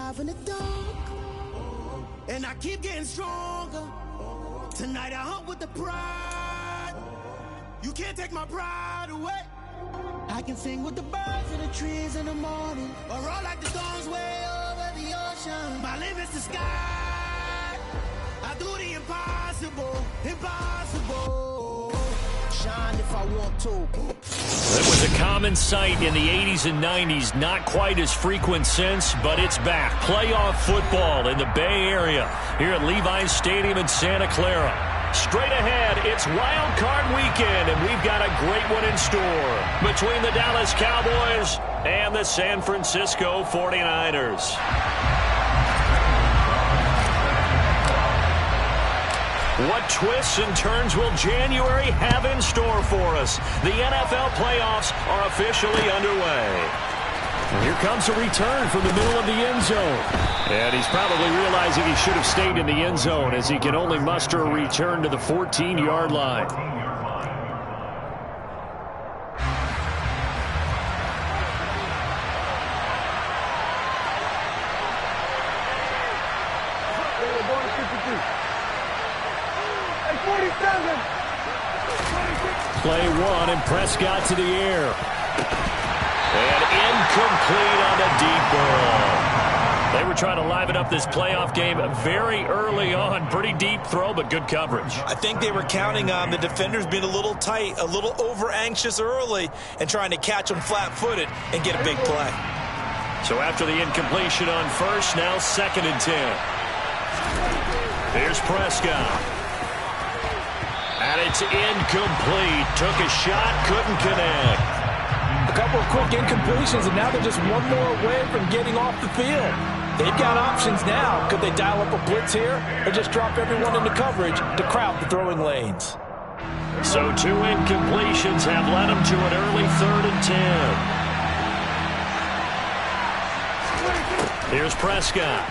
alive in the dark, and I keep getting stronger. Tonight I hunt with the pride. You can't take my pride away. I can sing with the birds in the trees in the morning, or roll like the storms way over the ocean. My limit's the sky. I do the impossible, impossible. Shine if I want to. It was a common sight in the 80s and 90s, not quite as frequent since, but it's back. Playoff football in the Bay Area here at Levi's Stadium in Santa Clara. Straight ahead, it's Wild Card Weekend, and we've got a great one in store between the Dallas Cowboys and the San Francisco 49ers. What twists and turns will January have in store for us? The NFL playoffs are officially underway. And here comes a return from the middle of the end zone. And he's probably realizing he should have stayed in the end zone as he can only muster a return to the 14-yard line. Play one, and Prescott to the air. And incomplete on the deep ball. They were trying to liven up this playoff game very early on. Pretty deep throw, but good coverage. I think they were counting on the defenders being a little tight, a little over-anxious early, and trying to catch them flat-footed and get a big play. So after the incompletion on first, now 2nd and 10. Here's Prescott. And it's incomplete. Took a shot, couldn't connect. A couple of quick incompletions, and now they're just one more away from getting off the field. They've got options now. Could they dial up a blitz here or just drop everyone into coverage to crowd the throwing lanes? So 2 incompletions have led them to an early 3rd and 10. Here's Prescott.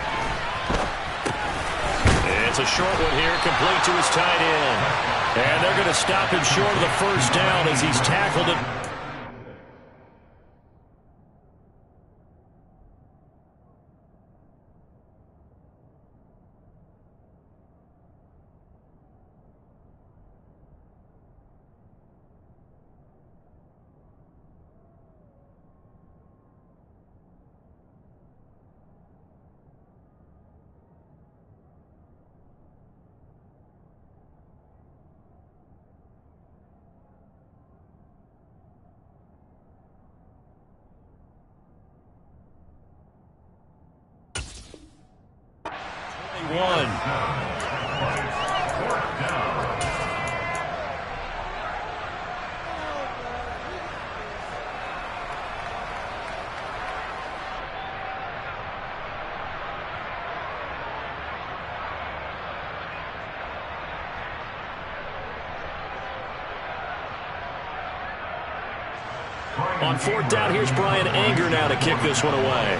It's a short one here, complete to his tight end. And they're going to stop him short of the first down as he's tackled it. On 4th down, here's Brian Anger now to kick this one away.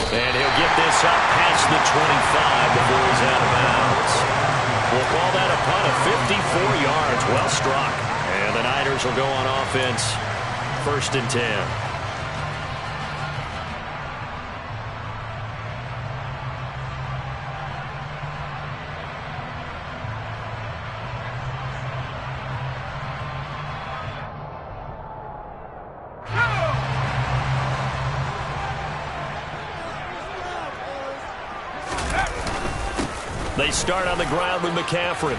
And he'll get this up past the 25 before he's out of bounds. We'll call that a punt of 54 yards. Well struck. And the Niners will go on offense. 1st and 10. They start on the ground with McCaffrey.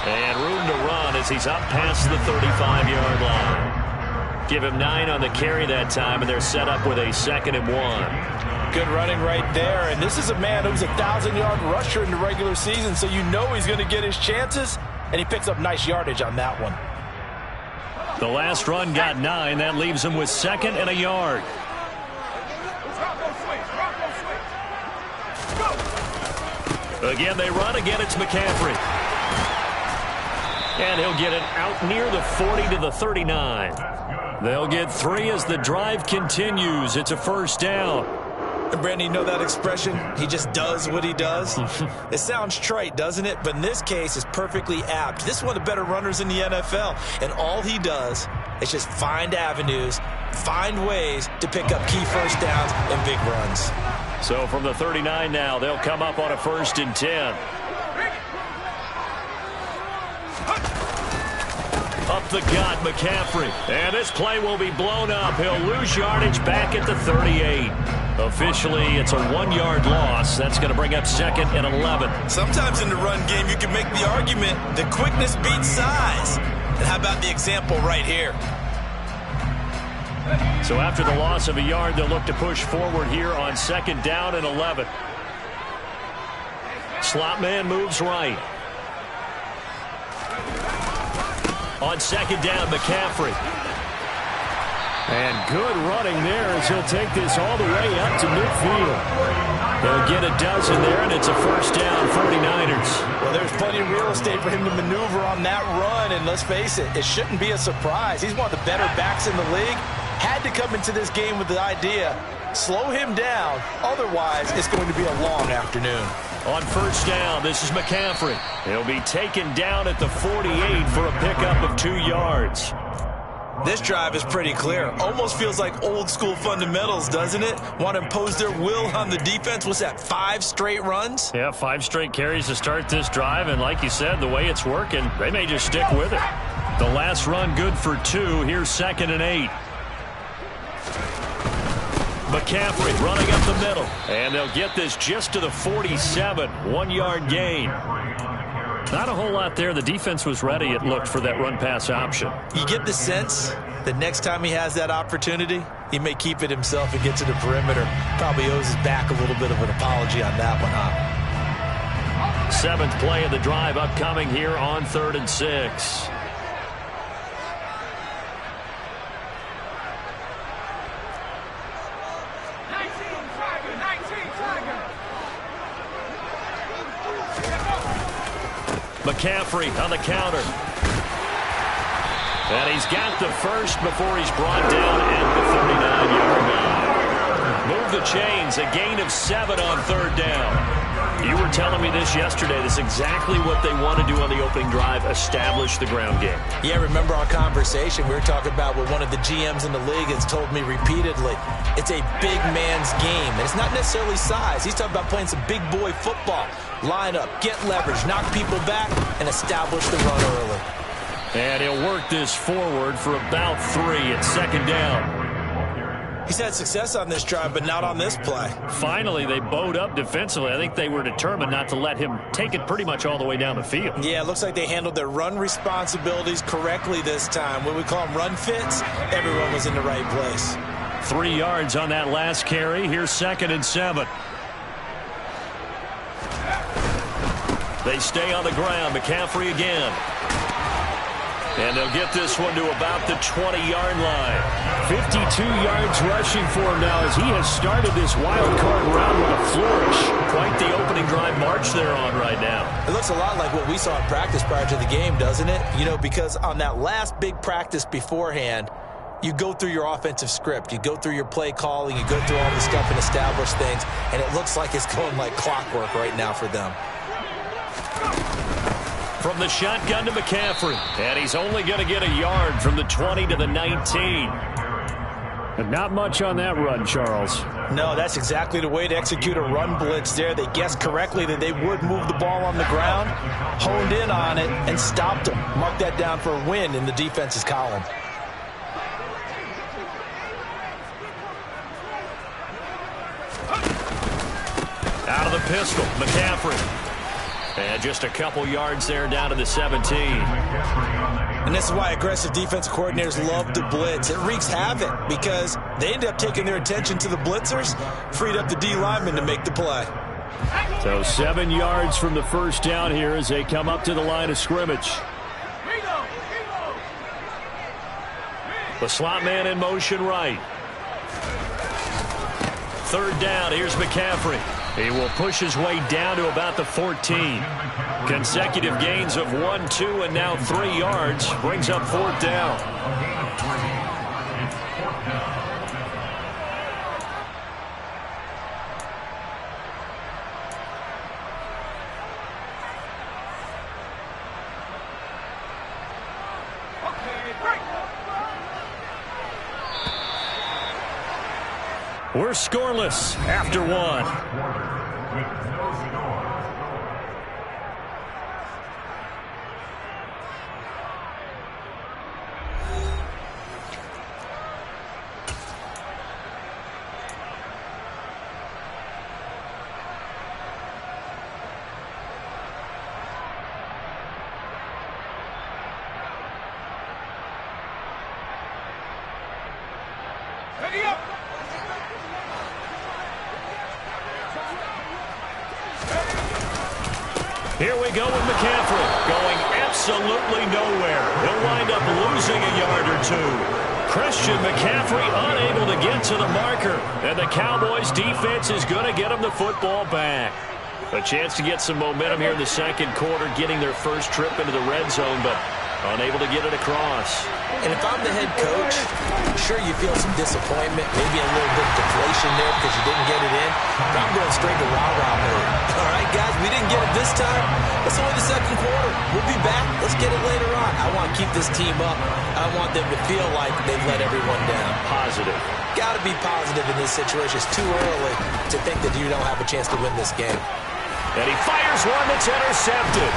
And room to run as he's up past the 35-yard line. Give him 9 on the carry that time, and they're set up with a 2nd and 1. Good running right there. And this is a man who was a 1,000-yard rusher in the regular season, so you know he's going to get his chances, and he picks up nice yardage on that one. The last run got 9. That leaves him with 2nd and a yard. Again, they run. Again, it's McCaffrey. And he'll get it out near the 40 to the 39. They'll get 3 as the drive continues. It's a 1st down. And Brandon, you know that expression? He just does what he does? It sounds trite, doesn't it? But in this case, it's perfectly apt. This is one of the better runners in the NFL. And all he does is just find avenues, find ways to pick up key first downs and big runs. So from the 39 now, they'll come up on a 1st and 10. Up the gut, McCaffrey. And this play will be blown up. He'll lose yardage back at the 38. Officially, it's a 1-yard loss. That's going to bring up 2nd and 11. Sometimes in the run game, you can make the argument that quickness beats size. And how about the example right here? So after the loss of a yard, they'll look to push forward here on 2nd down and 11. Slot man moves right. On 2nd down, McCaffrey. And good running there as he'll take this all the way up to midfield. He'll get a dozen there, and it's a 1st down, 49ers. Well, there's plenty of real estate for him to maneuver on that run, and let's face it, it shouldn't be a surprise. He's one of the better backs in the league. Had to come into this game with the idea, slow him down, otherwise it's going to be a long afternoon. On 1st down, this is McCaffrey. He'll be taken down at the 48 for a pickup of 2 yards. This drive is pretty clear. Almost feels like old school fundamentals, doesn't it? Want to impose their will on the defense. What's that, 5 straight runs? Yeah, 5 straight carries to start this drive, and like you said, the way it's working, they may just stick with it. The last run good for 2. Here's 2nd and 8. McCaffrey running up the middle. And they'll get this just to the 47. 1-yard gain. Not a whole lot there. The defense was ready, it looked, for that run-pass option. You get the sense that next time he has that opportunity, he may keep it himself and get to the perimeter. Probably owes his back a little bit of an apology on that one, huh? 7th play of the drive upcoming here on 3rd and 6. McCaffrey on the counter. And he's got the first before he's brought down at the 39-yard line. Move the chains, a gain of 7 on 3rd down. You were telling me this yesterday. This is exactly what they want to do on the opening drive, establish the ground game. Yeah, remember our conversation? We were talking about what one of the GMs in the league has told me repeatedly. It's a big man's game, and it's not necessarily size. He's talking about playing some big boy football. Line up, get leverage, knock people back, and establish the run early. And he'll work this forward for about 3 at 2nd down. He's had success on this drive, but not on this play. Finally, they bowed up defensively. I think they were determined not to let him take it pretty much all the way down the field. Yeah, it looks like they handled their run responsibilities correctly this time. When we call them run fits, everyone was in the right place. 3 yards on that last carry. Here's 2nd and 7. They stay on the ground. McCaffrey again. And they'll get this one to about the 20-yard line. 52 yards rushing for him now as he has started this wild card round with a flourish. Quite the opening drive march they're on right now. It looks a lot like what we saw in practice prior to the game, doesn't it? You know, because on that last big practice beforehand, you go through your offensive script. You go through your play calling. You go through all the stuff and establish things. And it looks like it's going like clockwork right now for them. From the shotgun to McCaffrey. And he's only going to get a yard from the 20 to the 19. And not much on that run, Charles. No, that's exactly the way to execute a run blitz there. They guessed correctly that they would move the ball on the ground, honed in on it, and stopped them. Mark that down for a win in the defense's column. Out of the pistol, McCaffrey. And just a couple yards there down to the 17. And this is why aggressive defensive coordinators love to blitz. It wreaks havoc because they end up taking their attention to the blitzers, freed up the D lineman to make the play. So 7 yards from the first down here as they come up to the line of scrimmage. The slot man in motion right. 3rd down, here's McCaffrey. He will push his way down to about the 14. Consecutive gains of 1, 2, and now 3 yards. Brings up 4th down. We're scoreless after one. Here we go with McCaffrey, going absolutely nowhere. He'll wind up losing a yard or two. Christian McCaffrey unable to get to the marker. And the Cowboys defense is going to get him the football back. A chance to get some momentum here in the second quarter, getting their first trip into the red zone, but unable to get it across. And if I'm the head coach, sure you feel some disappointment, maybe a little bit of deflation there because you didn't get it in. But I'm going straight to rah-rah mode. All right, guys, we didn't get it this time. It's only the second quarter. We'll be back. Let's get it later on. I want to keep this team up. I want them to feel like they've let everyone down. Positive. Got to be positive in this situation. It's too early to think that you don't have a chance to win this game. And he fires one that's intercepted.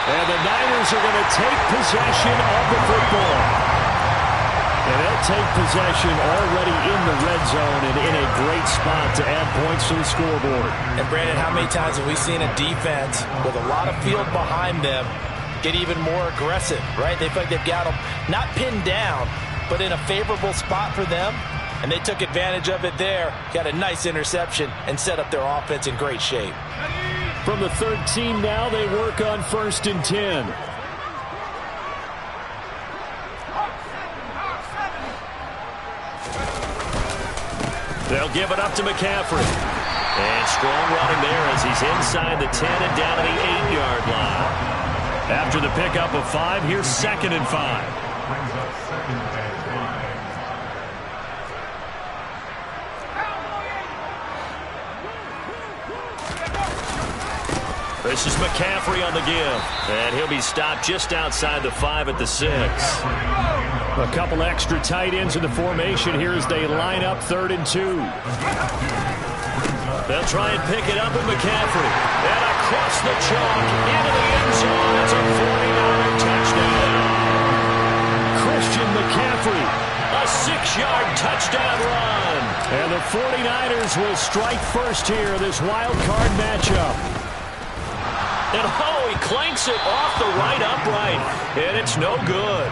And the Niners are going to take possession of the football. And they'll take possession already in the red zone and in a great spot to add points to the scoreboard. And Brandon, how many times have we seen a defense with a lot of field behind them get even more aggressive, right? They feel like they've got them not pinned down, but in a favorable spot for them. And they took advantage of it there, got a nice interception, and set up their offense in great shape. From the 13 now, they work on 1st and 10. They'll give it up to McCaffrey. And strong running there as he's inside the 10 and down to the 8-yard line. After the pickup of 5, here's 2nd and 5. This is McCaffrey on the give. And he'll be stopped just outside the 5 at the 6. A couple extra tight ends in the formation here as they line up 3rd and 2. They'll try and pick it up with McCaffrey. And across the chalk into the end zone. It's a 49-yard touchdown. Christian McCaffrey, a 6-yard touchdown run. And the 49ers will strike first here in this wild card matchup. And oh, he clanks it off the right upright. And it's no good.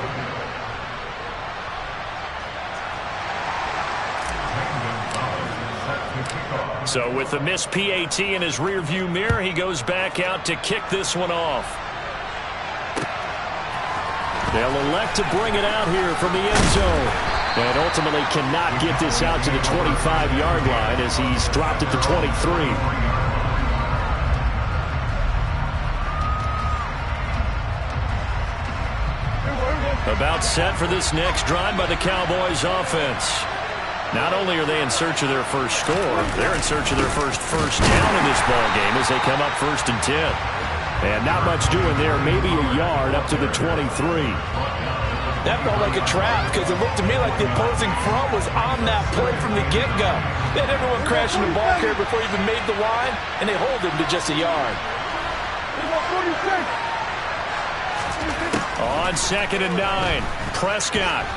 So with the missed PAT in his rearview mirror, he goes back out to kick this one off. They'll elect to bring it out here from the end zone. And ultimately cannot get this out to the 25-yard line as he's dropped at the 23. About set for this next drive by the Cowboys offense. Not only are they in search of their first score, they're in search of their first down in this ball game as they come up 1st and 10. And not much doing there, maybe a yard up to the 23. That felt like a trap because it looked to me like the opposing front was on that play from the get-go. They had everyone crashing the ball carrier before he even made the line, and they hold him to just a yard. On 2nd and 9, Prescott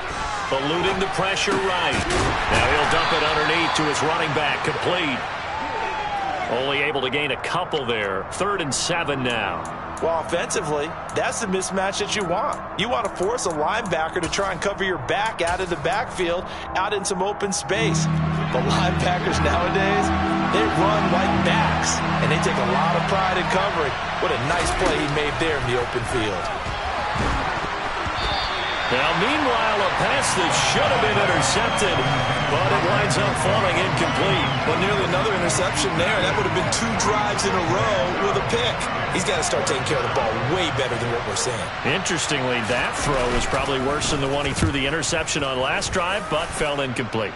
eluding the pressure right. Now he'll dump it underneath to his running back, complete. Only able to gain a couple there. 3rd and 7 now. Well, offensively, that's the mismatch that you want. You want to force a linebacker to try and cover your back out of the backfield, out in some open space. The linebackers nowadays, they run like backs, and they take a lot of pride in covering. What a nice play he made there in the open field. Now, meanwhile, a pass that should have been intercepted, but it winds up falling incomplete. Well, nearly another interception there. That would have been 2 drives in a row with a pick. He's got to start taking care of the ball way better than what we're seeing. Interestingly, that throw is probably worse than the one he threw the interception on last drive, but fell incomplete.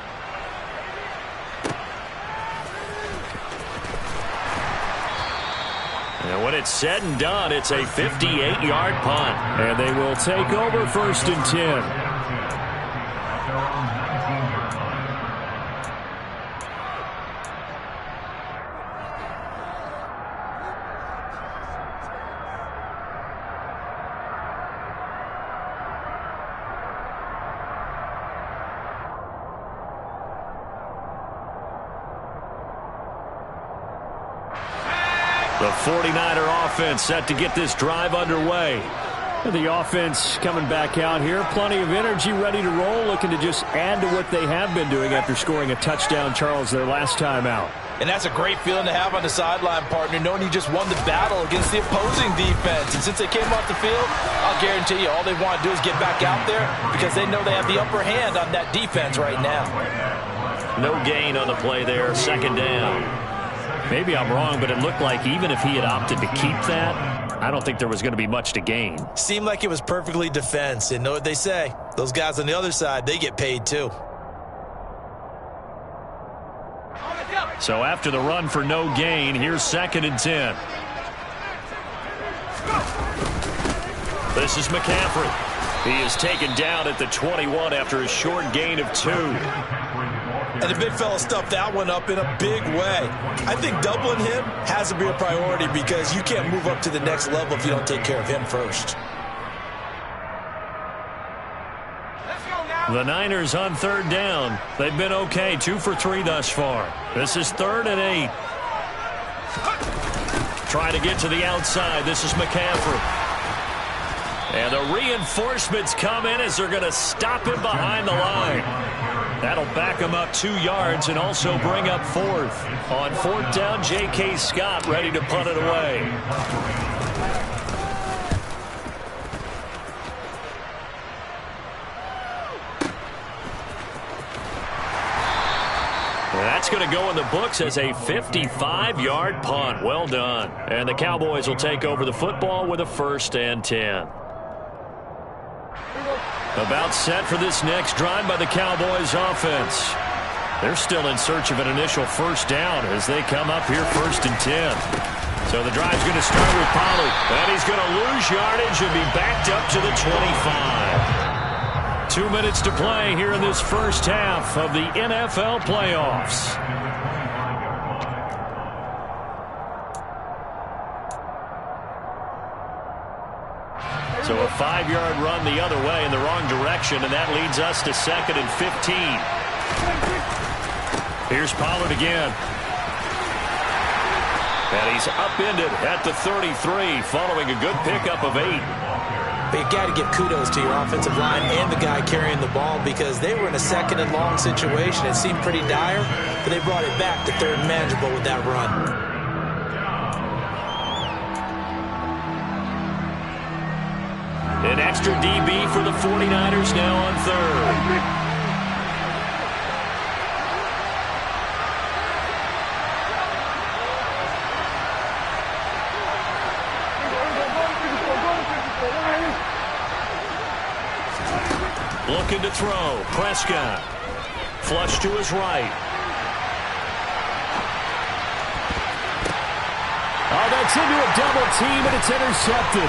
And when it's said and done, it's a 58-yard punt. And they will take over 1st and 10. The 49er offense set to get this drive underway. The offense coming back out here. Plenty of energy, ready to roll, looking to just add to what they have been doing after scoring a touchdown, Charles, their last time out. And that's a great feeling to have on the sideline, partner, knowing you just won the battle against the opposing defense. And since they came off the field, I'll guarantee you all they want to do is get back out there because they know they have the upper hand on that defense right now. No gain on the play there, second down. Maybe I'm wrong, but it looked like even if he had opted to keep that, I don't think there was going to be much to gain. Seemed like it was perfectly defense. And know what they say? Those guys on the other side, they get paid too. So after the run for no gain, here's 2nd and 10. This is McCaffrey. He is taken down at the 21 after a short gain of 2. And the big fella stuffed that one up in a big way. I think doubling him has to be a priority because you can't move up to the next level if you don't take care of him first. The Niners on 3rd down. They've been okay, 2 for 3 thus far. This is 3rd and 8. Trying to get to the outside. This is McCaffrey. And the reinforcements come in as they're going to stop him behind the line. That'll back him up 2 yards and also bring up 4th. On 4th down, J.K. Scott ready to punt it away. That's going to go in the books as a 55-yard punt. Well done. And the Cowboys will take over the football with a 1st and 10. About set for this next drive by the Cowboys offense. They're still in search of an initial 1st down as they come up here 1st and 10. So the drive's going to start with Pollard. And he's going to lose yardage and be backed up to the 25. 2 minutes to play here in this first half of the NFL playoffs. So a 5-yard run the other way in the wrong direction, and that leads us to 2nd and 15. Here's Pollard again. And he's upended at the 33 following a good pickup of 8. But you got to give kudos to your offensive line and the guy carrying the ball because they were in a 2nd and long situation. It seemed pretty dire, but they brought it back to 3rd and manageable with that run. An extra DB for the 49ers now on 3rd. Looking to throw. Prescott. Flush to his right. Oh, that's into a double team, and it's intercepted.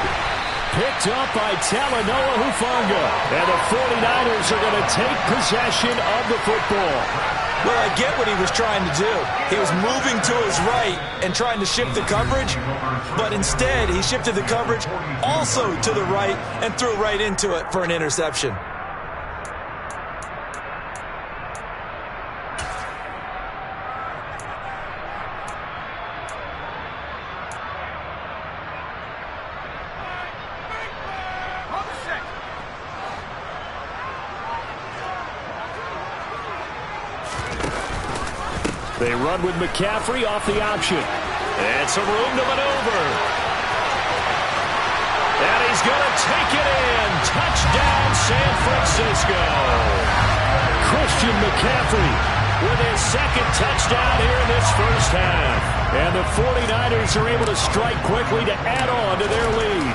Picked up by Talanoa Hufanga. And the 49ers are going to take possession of the football. Well, I get what he was trying to do. He was moving to his right and trying to shift the coverage, but instead he shifted the coverage also to the right and threw right into it for an interception. They run with McCaffrey off the option. And some room to maneuver. And he's going to take it in. Touchdown, San Francisco. Christian McCaffrey with his 2nd touchdown here in this first half. And the 49ers are able to strike quickly to add on to their lead.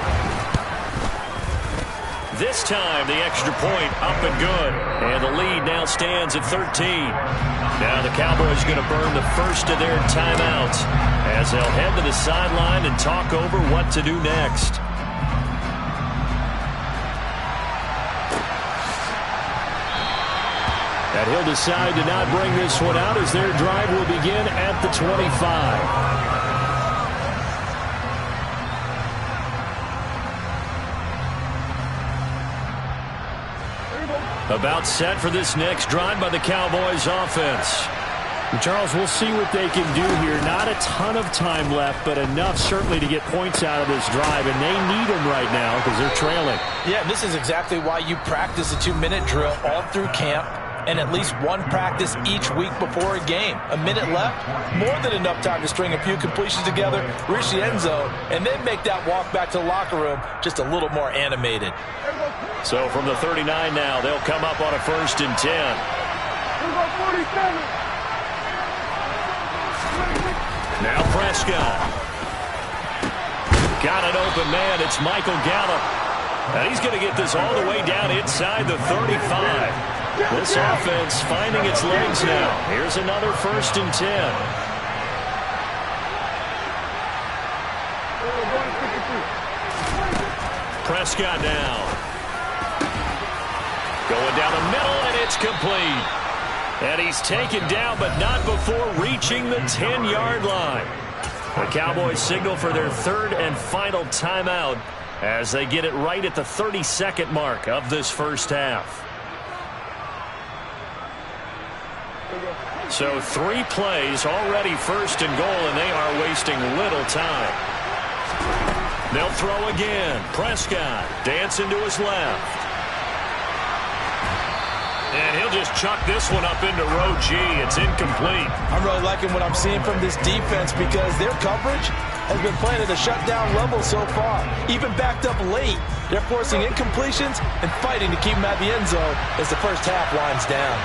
This time, the extra point up and good. And the lead now stands at 13. Now the Cowboys are going to burn the first of their timeouts as they'll head to the sideline and talk over what to do next. And he'll decide to not bring this one out as their drive will begin at the 25. About set for this next drive by the Cowboys offense. Charles, we'll see what they can do here. Not a ton of time left, but enough certainly to get points out of this drive, and they need them right now because they're trailing. Yeah, this is exactly why you practice a 2-minute drill all through camp and at least one practice each week before a game. A minute left, more than enough time to string a few completions together, reach the end zone, and then make that walk back to the locker room just a little more animated. So from the 39 now, they'll come up on a 1st and 10. Now Prescott. Got an open man. It's Michael Gallup. And he's going to get this all the way down inside the 35. This offense finding its legs now. Here's another 1st and 10. Prescott now. Going down the middle, and it's complete. And he's taken down, but not before reaching the 10-yard line. The Cowboys signal for their 3rd and final timeout as they get it right at the 32nd mark of this first half. So 3 plays already 1st and goal, and they are wasting little time. They'll throw again. Prescott dancing to his left. And he'll just chuck this one up into row G. It's incomplete. I'm really liking what I'm seeing from this defense because their coverage has been playing at a shutdown level so far. Even backed up late, they're forcing incompletions and fighting to keep them at the end zone as the first half winds down.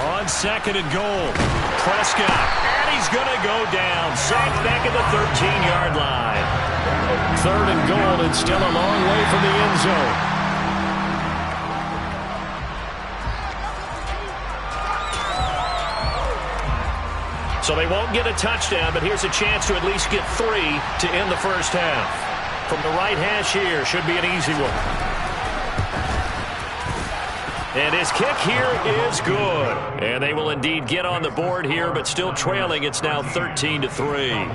On 2nd and goal, Prescott, and he's going to go down. Sacked back at the 13-yard line. 3rd and goal, and still a long way from the end zone. So they won't get a touchdown, but here's a chance to at least get 3 to end the first half. From the right hash here, should be an easy one. And his kick here is good. And they will indeed get on the board here, but still trailing. It's now 13-3.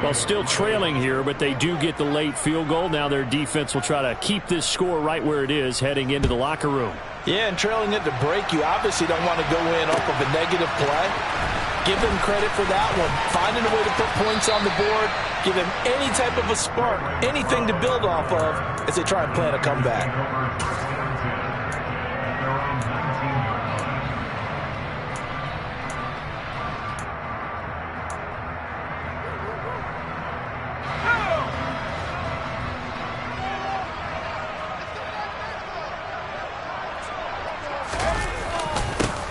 Well, still trailing here, but they do get the late field goal. Now their defense will try to keep this score right where it is heading into the locker room. Yeah, and trailing at the break, you obviously don't want to go in off of a negative play. Give them credit for that one. Finding a way to put points on the board. Give them any type of a spark, anything to build off of as they try and plan a comeback.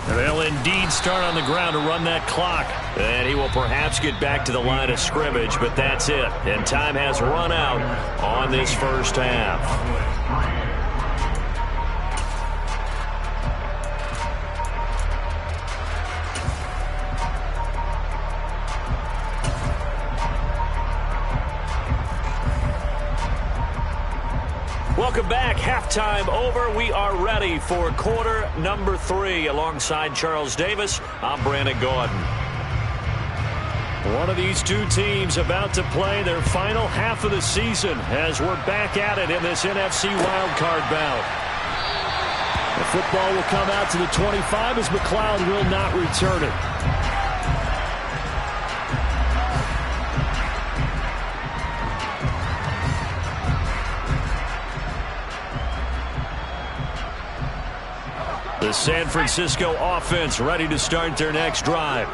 They'll indeed start on the ground to run that clock. And he will perhaps get back to the line of scrimmage, but that's it. And time has run out on this first half. Welcome back. Halftime over. We are ready for quarter number 3. Alongside Charles Davis, I'm Brandon Gordon. One of these two teams about to play their final half of the season as we're back at it in this NFC wildcard bout. The football will come out to the 25 as McLeod will not return it. The San Francisco offense ready to start their next drive.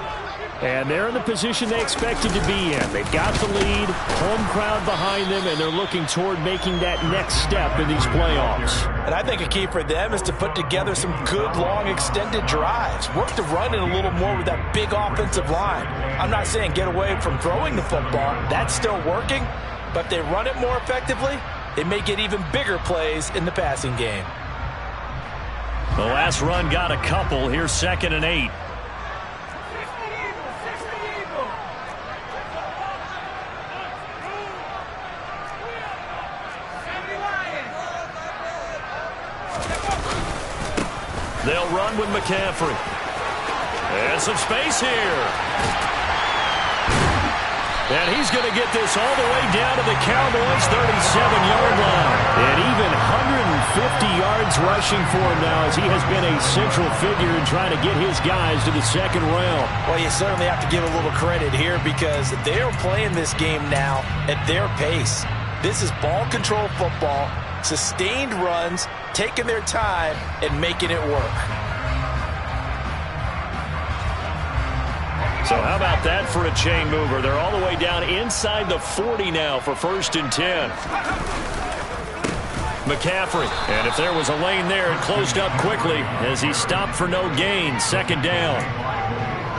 And they're in the position they expected to be in. They've got the lead, home crowd behind them, and they're looking toward making that next step in these playoffs. And I think a key for them is to put together some good, long, extended drives. Work to run it a little more with that big offensive line. I'm not saying get away from throwing the football. That's still working. But if they run it more effectively, they may get even bigger plays in the passing game. The last run got a couple. Here's 2nd and 8. They'll run with McCaffrey. And some space here. And he's going to get this all the way down to the Cowboys' 37-yard line. And even 150 yards rushing for him now, as he has been a central figure in trying to get his guys to the second round. Well, you certainly have to give a little credit here because they are playing this game now at their pace. This is ball control football, sustained runs, taking their time, and making it work. So how about that for a chain mover? They're all the way down inside the 40 now for 1st and 10. McCaffrey, and if there was a lane there, it closed up quickly as he stopped for no gain. 2nd down.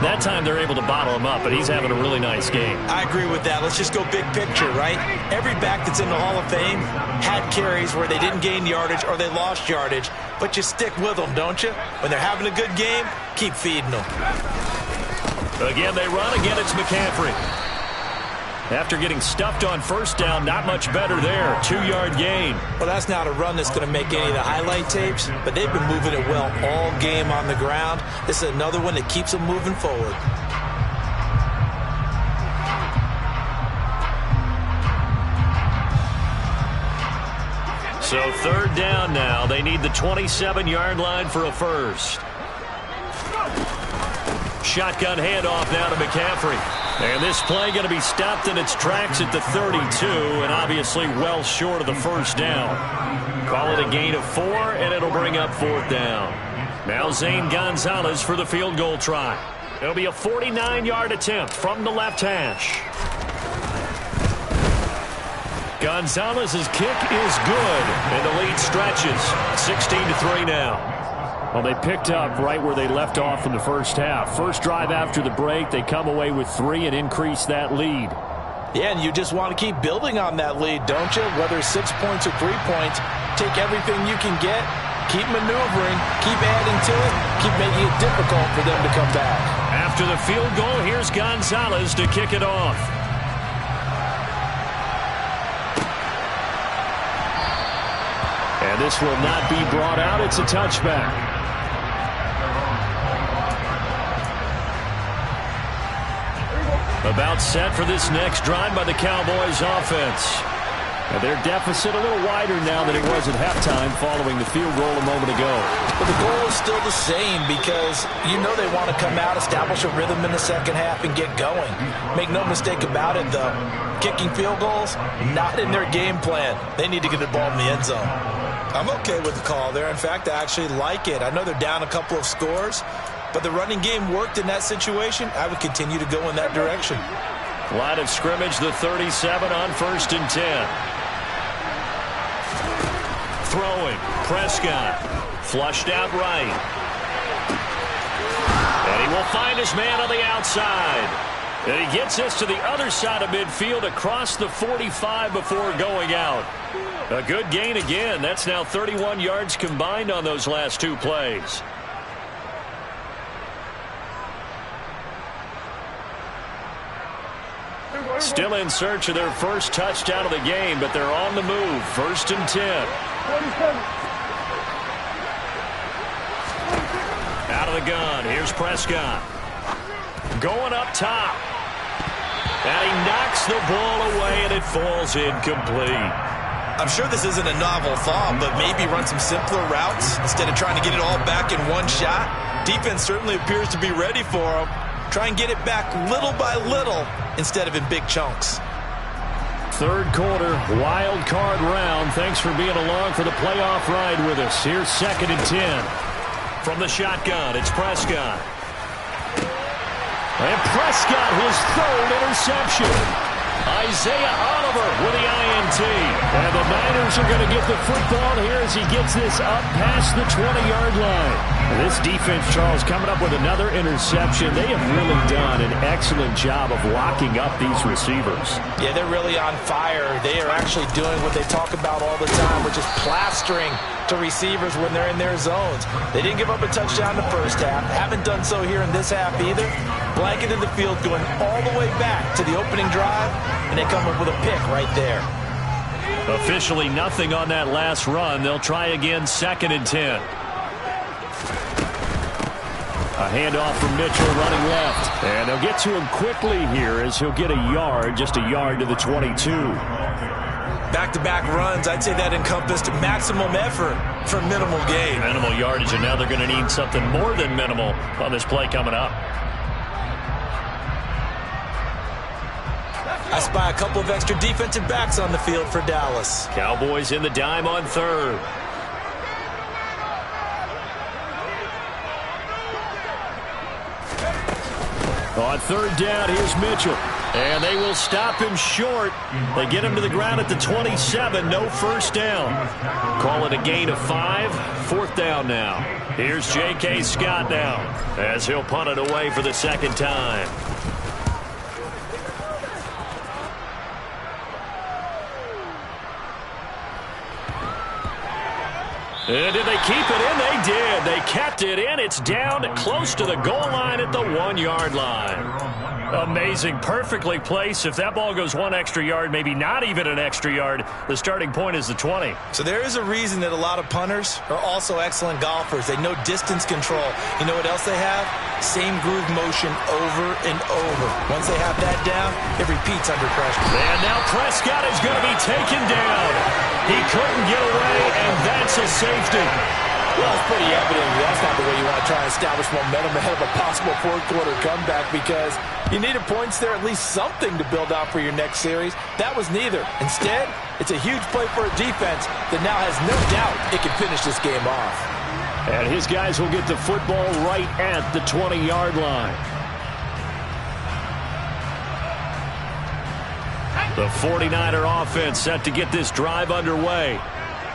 That time they're able to bottle him up, but he's having a really nice game. I agree with that. Let's just go big picture, right? Every back that's in the Hall of Fame had carries where they didn't gain yardage or they lost yardage, but you stick with them, don't you? When they're having a good game, keep feeding them. Again, they run. Again, it's McCaffrey. After getting stuffed on 1st down, not much better there. 2-yard gain. Well, that's not a run that's going to make any of the highlight tapes, but they've been moving it well all game on the ground. This is another one that keeps them moving forward. So 3rd down now. They need the 27-yard line for a first. Shotgun handoff now to McCaffrey. And this play going to be stopped in its tracks at the 32, and obviously well short of the 1st down. Call it a gain of 4, and it'll bring up 4th down. Now Zane Gonzalez for the field goal try. It'll be a 49-yard attempt from the left hash. Gonzalez's kick is good, and the lead stretches. 16-3 now. Well, they picked up right where they left off in the 1st half. First drive after the break, they come away with 3 and increase that lead. Yeah, and you just want to keep building on that lead, don't you? Whether it's 6 points or 3 points, take everything you can get, keep maneuvering, keep adding to it, keep making it difficult for them to come back. After the field goal, here's Gonzalez to kick it off. And this will not be brought out. It's a touchback. About set for this next drive by the Cowboys offense. And their deficit a little wider now than it was at halftime following the field goal a moment ago. But the goal is still the same because you know they want to come out, establish a rhythm in the 2nd half, and get going. Make no mistake about it, though. Kicking field goals, not in their game plan. They need to get the ball in the end zone. I'm okay with the call there. In fact, I actually like it. I know they're down a couple of scores, but the running game worked in that situation. I would continue to go in that direction. Line of scrimmage, the 37 on 1st and 10. Throwing, Prescott, flushed out right. And he will find his man on the outside. And he gets this to the other side of midfield across the 45 before going out. A good gain again. That's now 31 yards combined on those last 2 plays. Still in search of their first touchdown of the game, but they're on the move. 1st and 10. Out of the gun. Here's Prescott. Going up top. And he knocks the ball away, and it falls incomplete. I'm sure this isn't a novel thought, but maybe run some simpler routes instead of trying to get it all back in one shot. Defense certainly appears to be ready for him. Try and get it back little by little instead of in big chunks. 3rd quarter, wild card round. Thanks for being along for the playoff ride with us. Here's 2nd and 10. From the shotgun, it's Prescott. And Prescott, his 3rd interception. Isaiah Oliver with the INT. And the Niners are going to get the football here as he gets this up past the 20-yard line. This defense, Charles, coming up with another interception. They have really done an excellent job of locking up these receivers. Yeah, they're really on fire. They are actually doing what they talk about all the time, which is plastering to receivers when they're in their zones. They didn't give up a touchdown in the 1st half. Haven't done so here in this half either. Blanket in the field going all the way back to the opening drive, and they come up with a pick right there. Officially nothing on that last run. They'll try again 2nd and 10. A handoff from Mitchell running left. And they'll get to him quickly here as he'll get a yard, just a yard to the 22. Back-to-back runs, I'd say that encompassed maximum effort for minimal gain. Minimal yardage, and now they're going to need something more than minimal on this play coming up. I spy a couple of extra defensive backs on the field for Dallas. Cowboys in the dime on third. On third down, here's Mitchell. And they will stop him short. They get him to the ground at the 27. No first down. Call it a gain of 5. Fourth down now. Here's J.K. Scott now as he'll punt it away for the second time. And did they keep it in? They did. They kept it in. It's down close to the goal line at the 1-yard line. Amazing. Perfectly placed. If that ball goes 1 extra yard, maybe not even an extra yard, the starting point is the 20. So there is a reason that a lot of punters are also excellent golfers. They know distance control. You know what else they have? Same groove motion over and over. Once they have that down, it repeats under pressure. And now Prescott is going to be taken down. He couldn't get away, and that's a safety. Well, it's pretty evident that's not the way you want to try and establish momentum ahead of a possible fourth-quarter comeback, because you needed points there, at least something to build out for your next series. That was neither. Instead, it's a huge play for a defense that now has no doubt it can finish this game off. And his guys will get the football right at the 20-yard line. The 49er offense set to get this drive underway.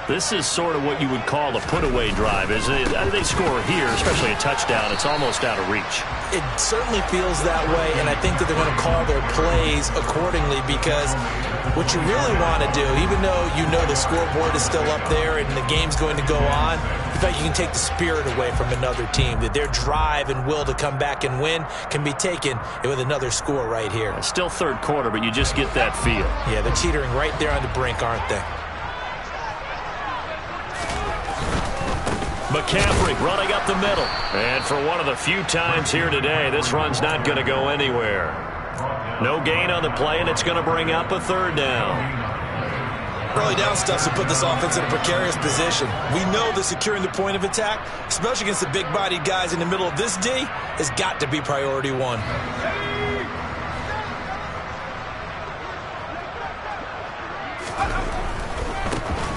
This is sort of what you would call a put-away drive. As they score here, especially a touchdown, it's almost out of reach. It certainly feels that way, and I think that they're going to call their plays accordingly, because what you really want to do, even though you know the scoreboard is still up there and the game's going to go on, in fact, you can take the spirit away from another team, that their drive and will to come back and win can be taken with another score right here. It's still third quarter, but you just get that feel. Yeah, they're teetering right there on the brink, aren't they? McCaffrey running up the middle. And for one of the few times here today, this run's not going to go anywhere. No gain on the play, and it's going to bring up a third down. Early down stuff to put this offense in a precarious position. We know that securing the point of attack, especially against the big-bodied guys in the middle of this D, has got to be priority one.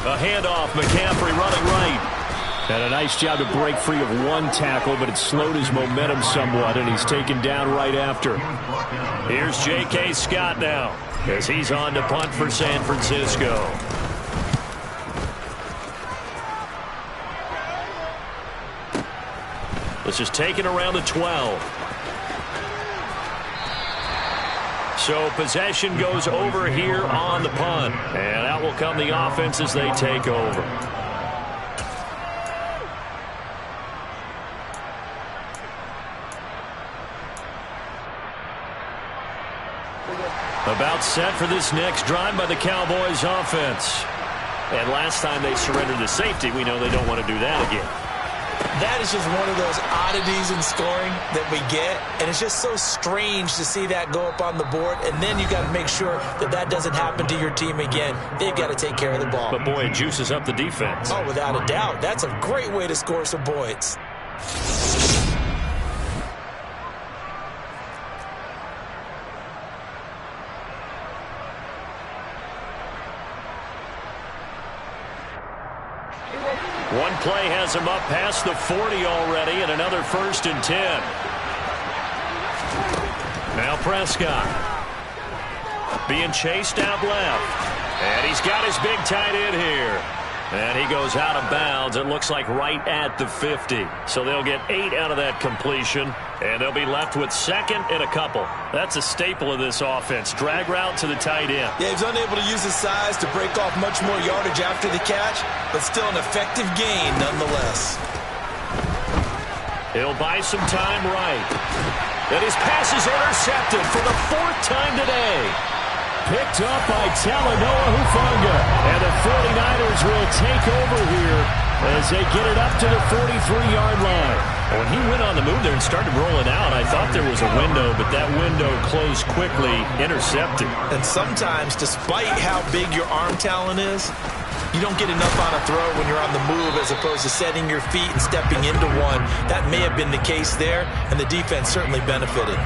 A handoff, McCaffrey running right. And a nice job to break free of one tackle, but it slowed his momentum somewhat, and he's taken down right after. Here's J.K. Scott now, as he's on to punt for San Francisco. This is taken around the 12. So possession goes over here on the punt. And out will come the offense as they take over. About set for this next drive by the Cowboys offense. And last time they surrendered to safety, we know they don't want to do that again. That is just one of those oddities in scoring that we get, and it's just so strange to see that go up on the board, and then you got to make sure that that doesn't happen to your team again. They've got to take care of the ball. But boy, it juices up the defense. Oh, without a doubt. That's a great way to score some points. One play has him up past the 40 already, and another 1st and 10. Now Prescott being chased out left. And he's got his big tight end here. And he goes out of bounds, it looks like right at the 50. So they'll get 8 out of that completion, and they'll be left with 2nd and a couple. That's a staple of this offense. Drag route to the tight end. Yeah, he's unable to use his size to break off much more yardage after the catch, but still an effective gain nonetheless. He'll buy some time right. And his pass is intercepted for the 4th time today. Picked up by Talanoa Hufanga. And the 49ers will take over here as they get it up to the 43-yard line. When he went on the move there and started rolling out. I thought there was a window, but that window closed quickly, intercepted. And sometimes, despite how big your arm talent is, you don't get enough on a throw when you're on the move as opposed to setting your feet and stepping into one. That may have been the case there, and the defense certainly benefited.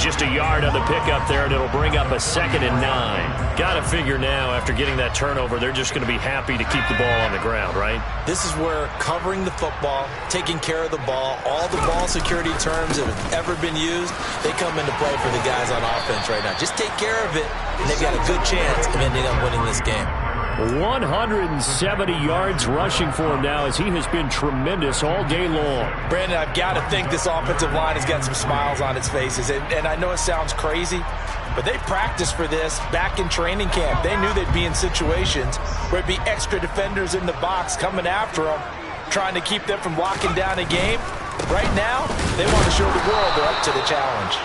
Just a yard on the pickup there, and it'll bring up a 2nd and 9. Got to figure now, after getting that turnover, they're just going to be happy to keep the ball on the ground, right? This is where covering the football, taking care of the ball, all the ball security terms that have ever been used, they come into play for the guys on offense right now. Just take care of it, and they've got a good chance of ending up winning this game. 170 yards rushing for him now as he has been tremendous all day long. Brandon, I've got to think this offensive line has got some smiles on its faces. And I know it sounds crazy, but they practiced for this back in training camp. They knew they'd be in situations where it'd be extra defenders in the box coming after them, trying to keep them from locking down a game. Right now, they want to show the world they're up to the challenge.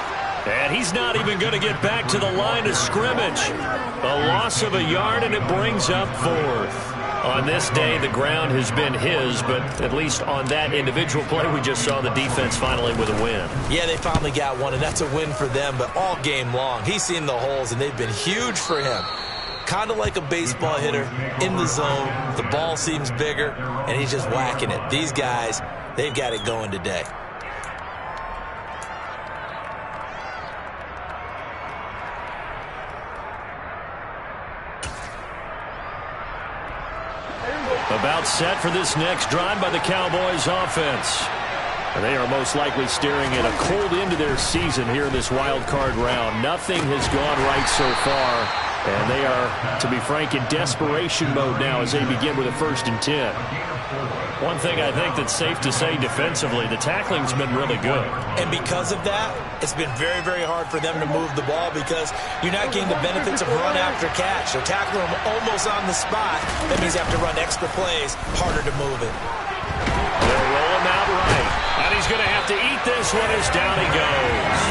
And he's not even going to get back to the line of scrimmage. A loss of a yard, and it brings up 4th. On this day, the ground has been his, but at least on that individual play, we just saw the defense finally with a win. Yeah, they finally got one, and that's a win for them, but all game long, he's seen the holes, and they've been huge for him. Kind of like a baseball hitter in the zone. The ball seems bigger, and he's just whacking it. These guys, they've got it going today. About set for this next drive by the Cowboys offense. And they are most likely staring at a cold end to their season here in this wild card round. Nothing has gone right so far. And they are, to be frank, in desperation mode now as they begin with a 1st and 10. One thing I think that's safe to say defensively, the tackling's been really good. And because of that, it's been very, very hard for them to move the ball because you're not getting the benefits of run after catch. So tackling them almost on the spot, that means you have to run extra plays, harder to move it. They'll roll him out right. And he's going to have to eat this one as down he goes.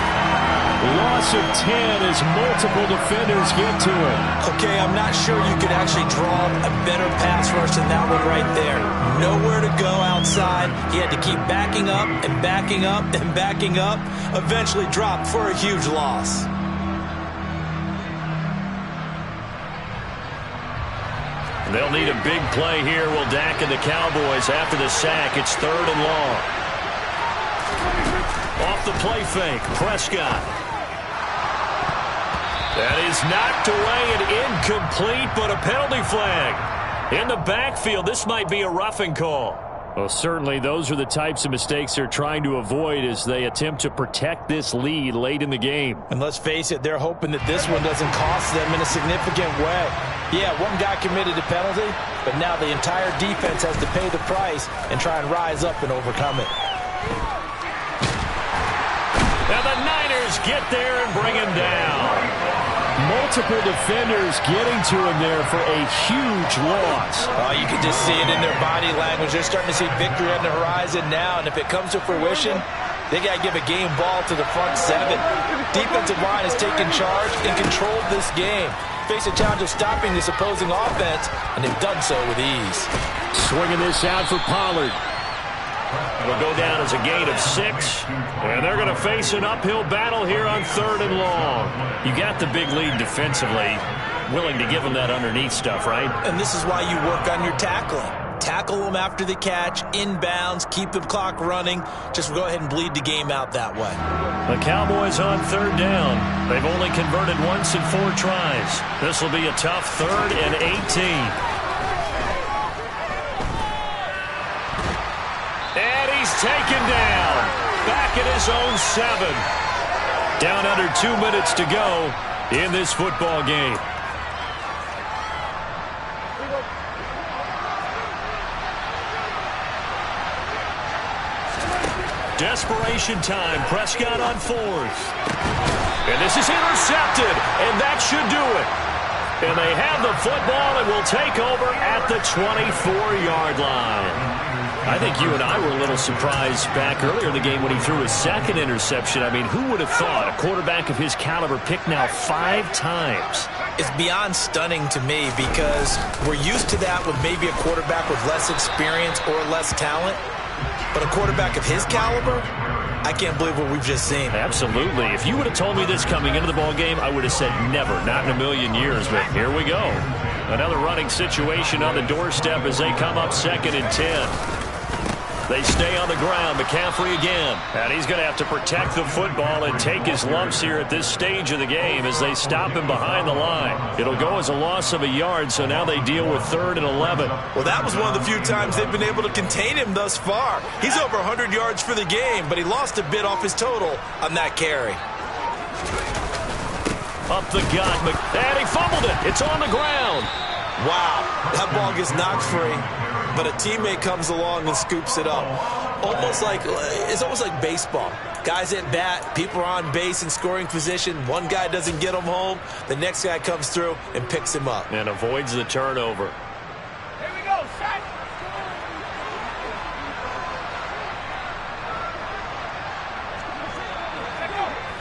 Loss of 10 as multiple defenders get to him. Okay, I'm not sure you could actually draw a better pass rush than that one right there. Nowhere to go outside. He had to keep backing up and backing up and backing up. Eventually dropped for a huge loss. They'll need a big play here. Will Dak and the Cowboys after the sack. It's 3rd and long. Off the play fake, Prescott. That is knocked away and incomplete, but a penalty flag. In the backfield, this might be a roughing call. Well, certainly those are the types of mistakes they're trying to avoid as they attempt to protect this lead late in the game. And let's face it, they're hoping that this one doesn't cost them in a significant way. Yeah, one guy committed a penalty, but now the entire defense has to pay the price and try and rise up and overcome it. And the Niners get there and bring him down. Multiple defenders getting to him there for a huge loss. Oh, you can just see it in their body language. They're starting to see victory on the horizon now, and if it comes to fruition, they got to give a game ball to the front 7. Defensive line has taken charge and controlled this game. Face a challenge of stopping this opposing offense, and they've done so with ease. Swinging this out for Pollard. It'll go down as a gain of 6, and they're going to face an uphill battle here on 3rd and long. You got the big lead defensively, willing to give them that underneath stuff, right? And this is why you work on your tackling. Tackle them after the catch, inbounds, keep the clock running. Just go ahead and bleed the game out that way. The Cowboys on 3rd down. They've only converted once in 4 tries. This will be a tough 3rd and 18. And he's taken down. Back at his own 7. Down under 2 minutes to go in this football game. Desperation time. Prescott on 4th. And this is intercepted. And that should do it. And they have the football and will take over at the 24-yard line. I think you and I were a little surprised back earlier in the game when he threw his 2nd interception. I mean, who would have thought a quarterback of his caliber picked now 5 times? It's beyond stunning to me because we're used to that with maybe a quarterback with less experience or less talent. But a quarterback of his caliber, I can't believe what we've just seen. Absolutely. If you would have told me this coming into the ball game, I would have said never, not in a million years. But here we go. Another running situation on the doorstep as they come up 2nd and 10. They stay on the ground. McCaffrey again. And he's going to have to protect the football and take his lumps here at this stage of the game as they stop him behind the line. It'll go as a loss of a yard, so now they deal with 3rd and 11. Well, that was one of the few times they've been able to contain him thus far. He's over 100 yards for the game, but he lost a bit off his total on that carry. Up the gut, and he fumbled it. It's on the ground. Wow, that ball gets knocked free, but a teammate comes along and scoops it up. It's almost like baseball. Guys at bat, people are on base in scoring position. One guy doesn't get him home. The next guy comes through and picks him up. And avoids the turnover. Here we go, set.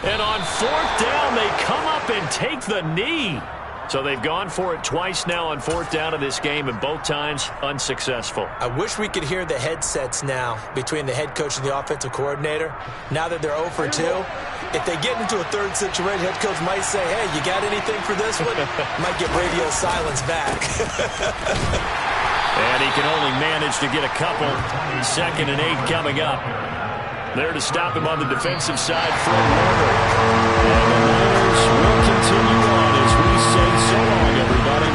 And on 4th down, they come up and take the knee. So they've gone for it twice now on 4th down of this game, and both times unsuccessful. I wish we could hear the headsets now between the head coach and the offensive coordinator. Now that they're 0 for 2, if they get into a third situation, head coach might say, hey, you got anything for this one? Might get radio silence back. And he can only manage to get a couple. 2nd and 8 coming up. There to stop him on the defensive side, Fred Warner. And the Niners will continue on as we say so long, everybody.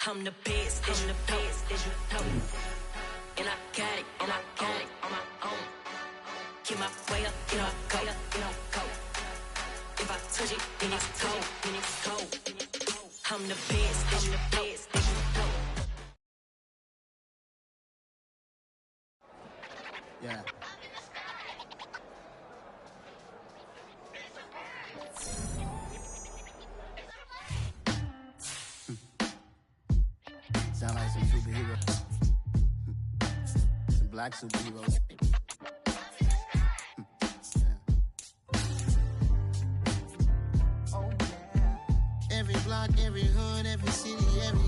I'm the best, and the best, as you know. And I got it, on my own. Get my way up, you know, go. If I touch it, then it's cold, I'm the best, and the best, as you know. Yeah. Sound like some superheroes. Some black superheroes. Oh, yeah. Every block, every hood, every city, every